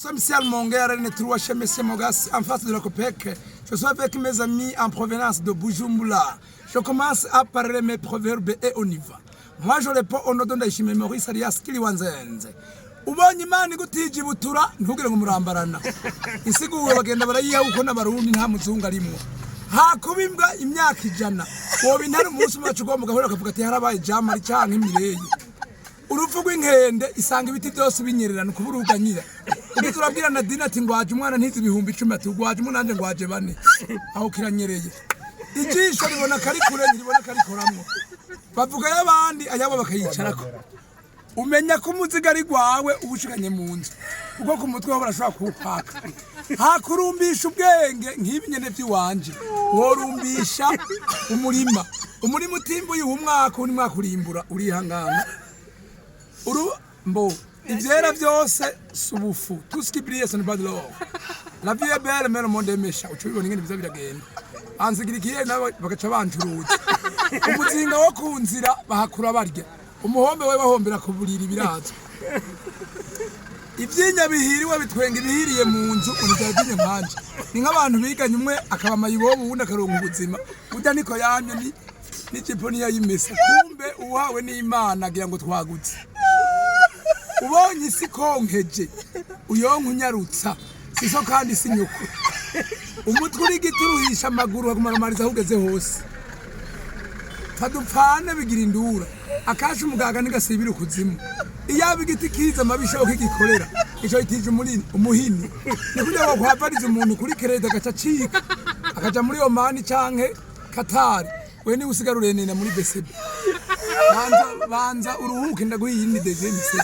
Somme Michel Monguer, ne trouve chez M. Mogas en face de la COPEC. Je suis avec mes amis en provenance de Bujumbura. Je commence à parler mes proverbes et on y va. Moi je réponds au nom de Maurice Arias Kiliwanzenze. Ubonye Imana igutije ibutura ntugire ngo murambarana. Isiguwe bagenda barayiha uko n'abarundi nta muzungu arimo. Hakubimbwa imyaka 100. Wowe intare umunsi umwe ugomba gahora akavuga ati harabaye jamari canke imireye. Urupfu rw'inkende isanga ibiti byose binyererana kuburuganyira. Ubu turabwira Nadine ati ngwaje umwana ntizi ibihumbi 10 ati ngwaje umunanje ngwaje 4. Aho kiranyereye. Ijisho ribona kari kure ribona kari koramwo. Bavuga y'abandi ayabo bakayicarako. Umenya ko umuziga ari gwawe ubushikanye mu nzu. Uko ku mutwe ho barashobora kuwupaka. Hakurumbisha ubwenge nk'ibinyene by'iwanje. Worumbisha umurima. Umurima utimbuye umwaka uri mwaka urimbura urihangana. Mbo ivyera byose subufu tout ce qui brille ce n'est pas de l'or. La vie est belle mais le monde est méchant. Ucubibona ingene biza biragenda. Anzigirikiye nawe bagaca bancuruza. Umuzinga wo kunzira bahakura barya. Umuhombe we bahombera kuburira ibirazo. Ivyinya bihiriwe bitwenga ibihiriye mu nzu urujyaginye nkanje. Ni nk'abantu biganye umwe akaba mayibobo ubundi akaronka ubuzima. Burya niko yamye ni ciponi yayimese. Kumbe uwawe n'Imana agira ngo twagutse. Ubonye isi konkeje uyonka unyarutsa siso kandi sinyuko umutwe uri gituruhisha amaguru akumarumariza hugeze hose fadupfane bigira indura akaje umugaga nigasibira ukuzimu iyaba igiti kiza amabisho kigikorera ico itije umuhini ni kugira ngo kwavariza umuntu kuri kereda gacacika akaja muri Omani canke Qatar we ni usigarurenena muri Besebe banza uruhuke ndaguhiyindi deje mise